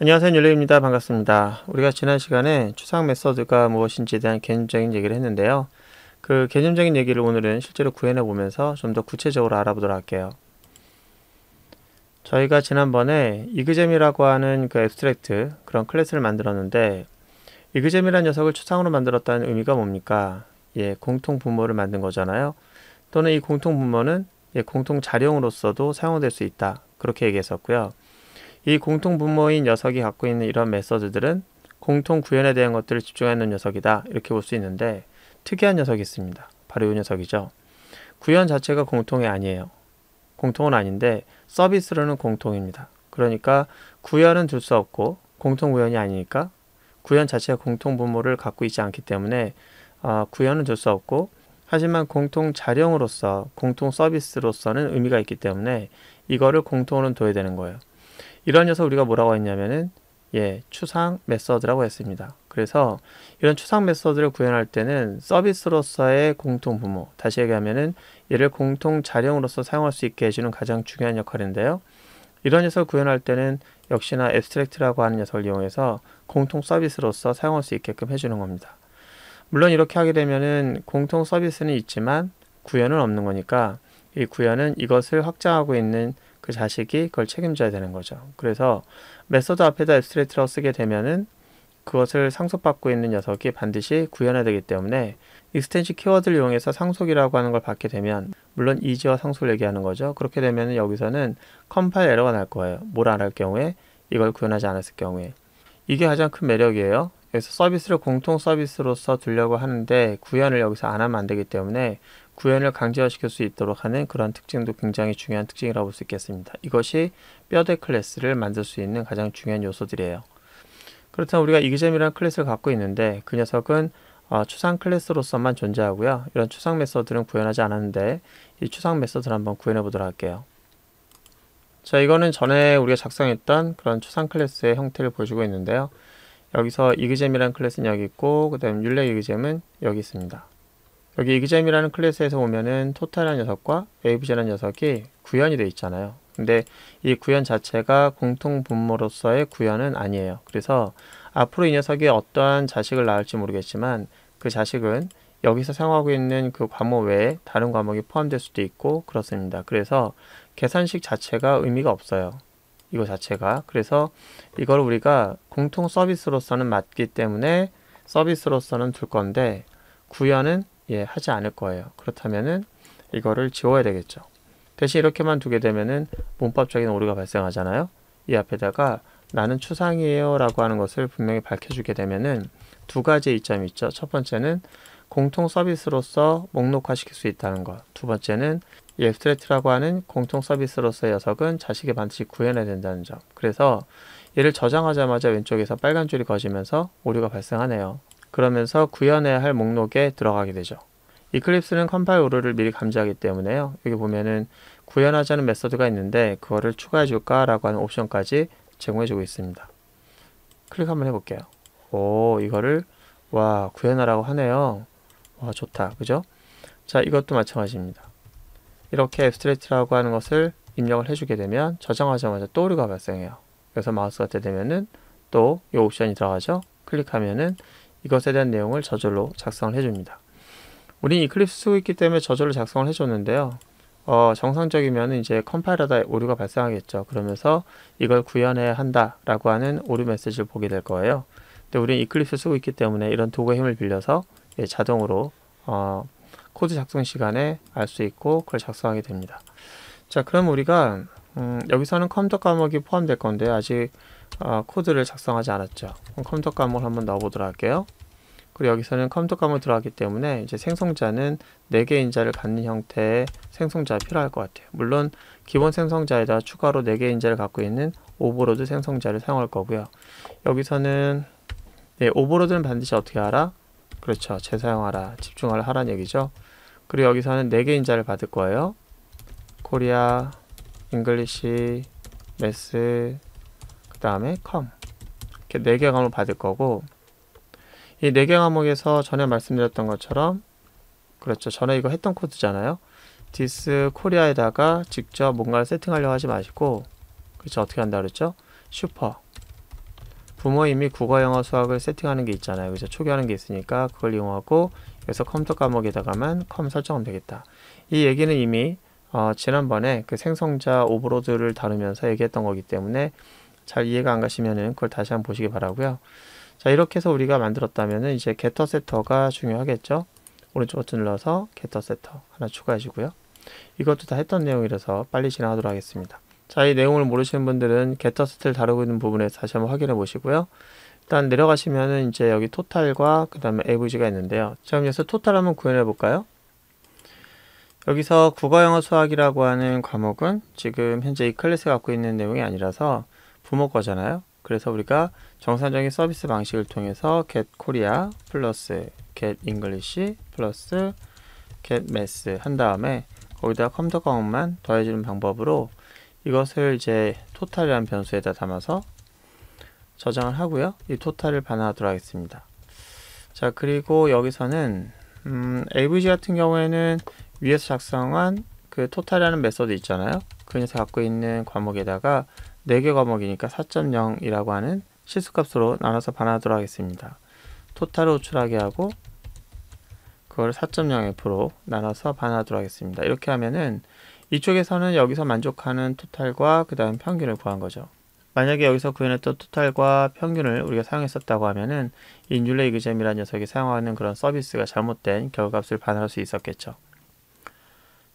안녕하세요. 율리입니다. 반갑습니다. 우리가 지난 시간에 추상 메서드가 무엇인지에 대한 개념적인 얘기를 했는데요. 그 개념적인 얘기를 오늘은 실제로 구현해 보면서 좀 더 구체적으로 알아보도록 할게요. 저희가 지난번에 이그잼이라고 하는 그 앱스트랙트 그런 클래스를 만들었는데, 이그잼이라는 녀석을 추상으로 만들었다는 의미가 뭡니까? 공통 분모를 만든 거잖아요. 또는 이 공통 분모는 공통 자령으로서도 사용될 수 있다, 그렇게 얘기했었고요. 이 공통 분모인 녀석이 갖고 있는 이런 메서드들은 공통 구현에 대한 것들을 집중하는 녀석이다, 이렇게 볼 수 있는데, 특이한 녀석이 있습니다. 바로 이 녀석이죠. 구현 자체가 공통이 아니에요. 공통은 아닌데 서비스로는 공통입니다. 그러니까 구현은 둘 수 없고 공통 구현이 아니니까 구현 자체가 공통 분모를 갖고 있지 않기 때문에 구현은 둘 수 없고, 하지만 공통 자령으로서 공통 서비스로서는 의미가 있기 때문에 이거를 공통으로 둬야 되는 거예요. 이런 녀석 우리가 뭐라고 했냐면은 추상 메서드라고 했습니다. 그래서 이런 추상 메서드를 구현할 때는 서비스로서의 공통 분모, 다시 얘기하면은 얘를 공통 자령으로서 사용할 수 있게 해주는 가장 중요한 역할인데요. 이런 녀석을 구현할 때는 역시나 앱스트랙트라고 하는 녀석을 이용해서 공통 서비스로서 사용할 수 있게끔 해주는 겁니다. 물론 이렇게 하게 되면은 공통 서비스는 있지만 구현은 없는 거니까, 이 구현은 이것을 확장하고 있는 그 자식이 그걸 책임져야 되는 거죠. 그래서 메서드 앞에다 앱스트랙트라고 쓰게 되면은 그것을 상속받고 있는 녀석이 반드시 구현해야 되기 때문에 익스텐시 키워드를 이용해서 상속이라고 하는 걸 받게 되면, 물론 이지와 상속을 얘기하는 거죠. 그렇게 되면 여기서는 컴파일 에러가 날 거예요. 뭘 안 할 경우에, 이걸 구현하지 않았을 경우에. 이게 가장 큰 매력이에요. 그래서 서비스를 공통 서비스로서 두려고 하는데 구현을 여기서 안 하면 안 되기 때문에 구현을 강제화시킬 수 있도록 하는 그런 특징도 굉장히 중요한 특징이라고 볼 수 있겠습니다. 이것이 뼈대 클래스를 만들 수 있는 가장 중요한 요소들이에요. 그렇다면 우리가 이그잼이라는 클래스를 갖고 있는데 그 녀석은 추상 클래스로서만 존재하고요. 이런 추상 메서드는 구현하지 않았는데 이 추상 메서드를 한번 구현해 보도록 할게요. 자, 이거는 전에 우리가 작성했던 그런 추상 클래스의 형태를 보여주고 있는데요. 여기서 이그잼이라는 클래스는 여기 있고, 그 다음 율렉 이그잼은 여기 있습니다. 여기 이그잼이라는 클래스에서 보면은 토탈이라는 녀석과 웨이브제라는 녀석이 구현이 되어 있잖아요. 근데 이 구현 자체가 공통 분모로서의 구현은 아니에요. 그래서 앞으로 이 녀석이 어떠한 자식을 낳을지 모르겠지만 그 자식은 여기서 사용하고 있는 그 과목 외에 다른 과목이 포함될 수도 있고 그렇습니다. 그래서 계산식 자체가 의미가 없어요. 이거 자체가. 그래서 이걸 우리가 공통 서비스로서는 맞기 때문에 서비스로서는 둘 건데 구현은 하지 않을 거예요. 그렇다면은 이거를 지워야 되겠죠. 대신 이렇게만 두게 되면은 문법적인 오류가 발생하잖아요. 이 앞에다가 나는 추상이에요 라고 하는 것을 분명히 밝혀주게 되면은 두 가지 이점이 있죠. 첫 번째는 공통 서비스로서 목록화 시킬 수 있다는 것. 두 번째는 이 앱스트랙트라고 하는 공통 서비스로서의 녀석은 자식이 반드시 구현해야 된다는 점. 그래서 얘를 저장하자마자 왼쪽에서 빨간 줄이 거지면서 오류가 발생하네요. 그러면서 구현해야 할 목록에 들어가게 되죠. 이클립스는 컴파일 오류를 미리 감지하기 때문에요. 여기 보면은 구현하자는 메서드가 있는데 그거를 추가해 줄까 라고 하는 옵션까지 제공해 주고 있습니다. 클릭 한번 해볼게요. 이거를 구현하라고 하네요. 좋다, 그죠? 자, 이것도 마찬가지입니다. 이렇게 앱스트랙트라고 하는 것을 입력을 해주게 되면 저장하자마자 또 오류가 발생해요. 그래서 마우스가 되면은 또 이 옵션이 들어가죠. 클릭하면은 이것에 대한 내용을 저절로 작성을 해줍니다. 우린 이클립스 쓰고 있기 때문에 저절로 작성을 해줬는데요. 정상적이면 이제 컴파일하다 오류가 발생하겠죠. 그러면서 이걸 구현해야 한다라고 하는 오류 메시지를 보게 될 거예요. 근데 우린 이클립스 쓰고 있기 때문에 이런 도구의 힘을 빌려서 자동으로 코드 작성 시간에 알 수 있고 그걸 작성하게 됩니다. 자, 그럼 우리가 여기서는 컴퓨터 과목이 포함될 건데 아직 코드를 작성하지 않았죠. 그럼 컴퓨터 과목을 한번 넣어보도록 할게요. 그리고 여기서는 컴퓨터 과목이 들어가기 때문에 이제 생성자는 4개 인자를 갖는 형태의 생성자가 필요할 것 같아요. 물론 기본 생성자에다 추가로 4개 인자를 갖고 있는 오버로드 생성자를 사용할 거고요. 여기서는 오버로드는 반드시 어떻게 하라? 그렇죠. 재사용하라, 집중하라 하라는 얘기죠. 그리고 여기서는 4개 인자를 받을 거예요. 코리아, 잉글리시, 매스, 그 다음에 컴, 이렇게 4개 과목을 받을 거고, 이 4개 과목에서 전에 말씀드렸던 것처럼, 그렇죠, 전에 이거 했던 코드잖아요. 디스 코리아에다가 직접 뭔가를 세팅하려고 하지 마시고, 그렇죠, 어떻게 한다 그랬죠? 슈퍼, 부모 이미 국어, 영어, 수학을 세팅하는 게 있잖아요. 그래서 초기화하는 게 있으니까 그걸 이용하고 여기서 컴퓨터 과목에다가만 컴 설정하면 되겠다. 이 얘기는 이미 지난번에 그 생성자 오버로드를 다루면서 얘기했던 거기 때문에 잘 이해가 안 가시면은 그걸 다시 한번 보시기 바라고요. 자, 이렇게 해서 우리가 만들었다면은 이제 getter setter가 중요하겠죠. 오른쪽 버튼 눌러서 getter setter 하나 추가해 주고요. 이것도 다 했던 내용이라서 빨리 진행하도록 하겠습니다. 자, 이 내용을 모르시는 분들은 getter setter를 다루고 있는 부분에서 다시 한번 확인해 보시고요. 일단 내려가시면은 이제 여기 토탈과 그 다음에 avg가 있는데요. 자, 그럼 여기서 토탈 한번 구현해 볼까요? 여기서 국어, 영어, 수학이라고 하는 과목은 지금 현재 이 클래스가 갖고 있는 내용이 아니라서 부모 거잖아요. 그래서 우리가 정상적인 서비스 방식을 통해서 get korea 플러스 get english 플러스 get math 한 다음에 거기다 컴퓨터 과목만 더해주는 방법으로 이것을 이제 토탈이라는 변수에다 담아서 저장을 하고요. 이 토탈을 반환하도록 하겠습니다. 자, 그리고 여기서는 avg 같은 경우에는 위에서 작성한 그 토탈이라는 메소드 있잖아요. 그 녀석 갖고 있는 과목에다가 4개 과목이니까 4.0이라고 하는 실수값으로 나눠서 반환하도록 하겠습니다. 토탈을 호출하게 하고 그걸 4.0f로 나눠서 반환하도록 하겠습니다. 이렇게 하면은 이쪽에서는 여기서 만족하는 토탈과 그 다음 평균을 구한 거죠. 만약에 여기서 구현했던 토탈과 평균을 우리가 사용했었다고 하면은 이 뉴레 이그잼이라는 녀석이 사용하는 그런 서비스가 잘못된 결과값을 반환할 수 있었겠죠.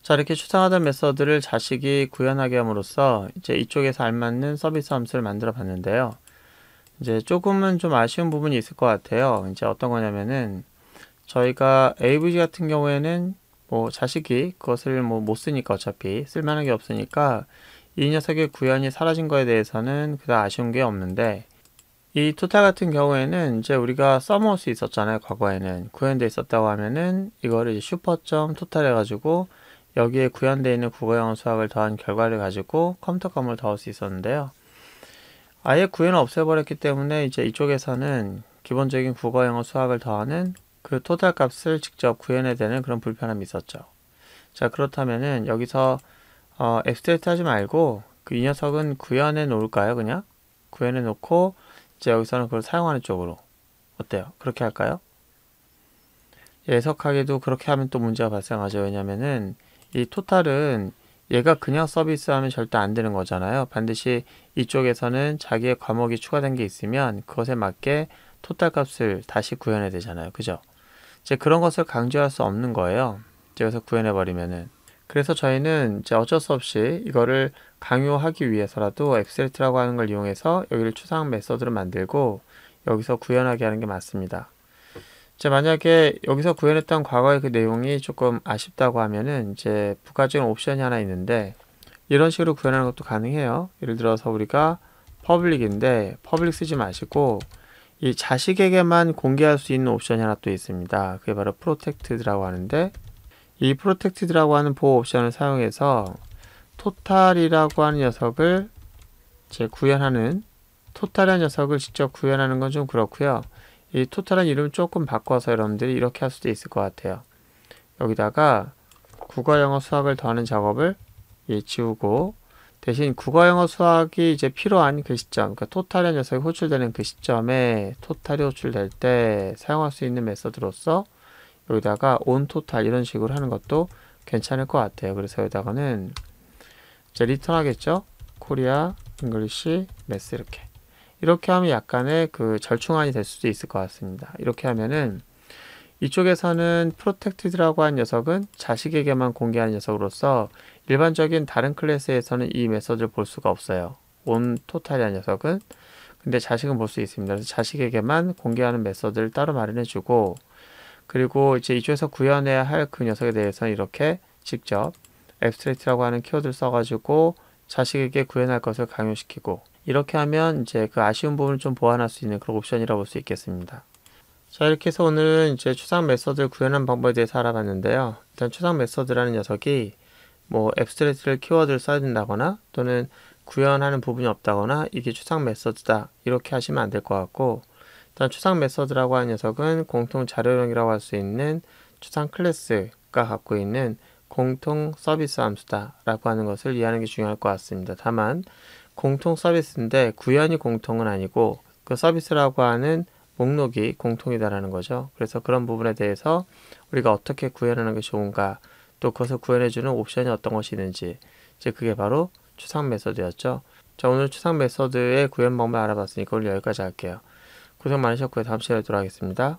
자, 이렇게 추상하던 메서드를 자식이 구현하게 함으로써 이제 이쪽에서 알맞는 서비스 함수를 만들어 봤는데요. 이제 조금은 좀 아쉬운 부분이 있을 것 같아요. 이제 어떤 거냐면은 저희가 avg 같은 경우에는 뭐 자식이 그것을 뭐 못 쓰니까 어차피 쓸만한 게 없으니까 이 녀석의 구현이 사라진 거에 대해서는 그다지 아쉬운 게 없는데 이 토탈 같은 경우에는 이제 우리가 써먹을 수 있었잖아요. 과거에는 구현되어 있었다고 하면은 이거를 슈퍼점 토탈 해가지고 여기에 구현되어 있는 국어, 영어, 수학을 더한 결과를 가지고 컴퓨터 과목을 더할 수 있었는데요. 아예 구현을 없애버렸기 때문에 이제 이쪽에서는 기본적인 국어, 영어, 수학을 더하는 그 토탈 값을 직접 구현해야 되는 그런 불편함이 있었죠. 자, 그렇다면은 여기서 앱스트랙트 하지 말고 그 이 녀석은 구현해 놓을까요? 그냥 구현해 놓고 이제 여기서는 그걸 사용하는 쪽으로 어때요? 그렇게 할까요? 예석하게도 그렇게 하면 또 문제가 발생하죠. 왜냐면은 이 토탈은 얘가 그냥 서비스하면 절대 안 되는 거잖아요. 반드시 이쪽에서는 자기의 과목이 추가된 게 있으면 그것에 맞게 토탈 값을 다시 구현해야 되잖아요. 그죠? 이제 그런 것을 강조할 수 없는 거예요. 여기서 구현해 버리면은. 그래서 저희는 이제 어쩔 수 없이 이거를 강요하기 위해서라도 앱스트랙트라고 하는 걸 이용해서 여기를 추상 메서드를 만들고 여기서 구현하게 하는 게 맞습니다. 이제 만약에 여기서 구현했던 과거의 그 내용이 조금 아쉽다고 하면은 이제 부가적인 옵션이 하나 있는데 이런 식으로 구현하는 것도 가능해요. 예를 들어서 우리가 퍼블릭인데 퍼블릭 쓰지 마시고 이 자식에게만 공개할 수 있는 옵션이 하나 또 있습니다. 그게 바로 프로텍티드라고 하는데 이 프로텍티드라고 하는 보호 옵션을 사용해서 토탈이라고 하는 녀석을 이제 구현하는 토탈이라는 녀석을 직접 구현하는 건 좀 그렇고요. 이 토탈한 이름을 조금 바꿔서 여러분들이 이렇게 할 수도 있을 것 같아요. 여기다가 국어, 영어, 수학을 더하는 작업을 지우고 대신 국어, 영어, 수학이 이제 필요한 그 시점, 그러니까 토탈의 녀석이 호출되는 그 시점에 토탈이 호출될 때 사용할 수 있는 메서드로서 여기다가 on 토탈 이런 식으로 하는 것도 괜찮을 것 같아요. 그래서 여기다가는 이제 리턴 하겠죠? 코리아, 잉글리시, 매스 이렇게 하면 약간의 그 절충안이 될 수도 있을 것 같습니다. 이렇게 하면은 이쪽에서는 프로텍티드라고 한 녀석은 자식에게만 공개하는 녀석으로서 일반적인 다른 클래스에서는 이 메서드를 볼 수가 없어요. on 토탈이라는 녀석은. 근데 자식은 볼 수 있습니다. 그래서 자식에게만 공개하는 메서드를 따로 마련해 주고 그리고 이제 이쪽에서 구현해야 할 그 녀석에 대해서는 이렇게 직접 앱스트랙트라고 하는 키워드를 써가지고 자식에게 구현할 것을 강요시키고 이렇게 하면 이제 그 아쉬운 부분을 좀 보완할 수 있는 그런 옵션이라고 볼 수 있겠습니다. 자, 이렇게 해서 오늘은 이제 추상 메서드를 구현하는 방법에 대해서 알아봤는데요. 일단 추상 메서드라는 녀석이 뭐 앱스트랙트를 키워드를 써야 된다거나 또는 구현하는 부분이 없다거나 이게 추상 메서드다 이렇게 하시면 안 될 것 같고 일단 추상 메서드라고 하는 녀석은 공통 자료형이라고 할 수 있는 추상 클래스가 갖고 있는 공통 서비스 함수다 라고 하는 것을 이해하는 게 중요할 것 같습니다. 다만 공통 서비스인데 구현이 공통은 아니고 그 서비스라고 하는 목록이 공통이다라는 거죠. 그래서 그런 부분에 대해서 우리가 어떻게 구현하는 게 좋은가, 또 그것을 구현해주는 옵션이 어떤 것이 있는지, 이제 그게 바로 추상 메서드였죠. 자, 오늘 추상 메서드의 구현 방법을 알아봤으니까 오늘 여기까지 할게요. 고생 많으셨고요. 다음 시간에 뵙도록 하겠습니다.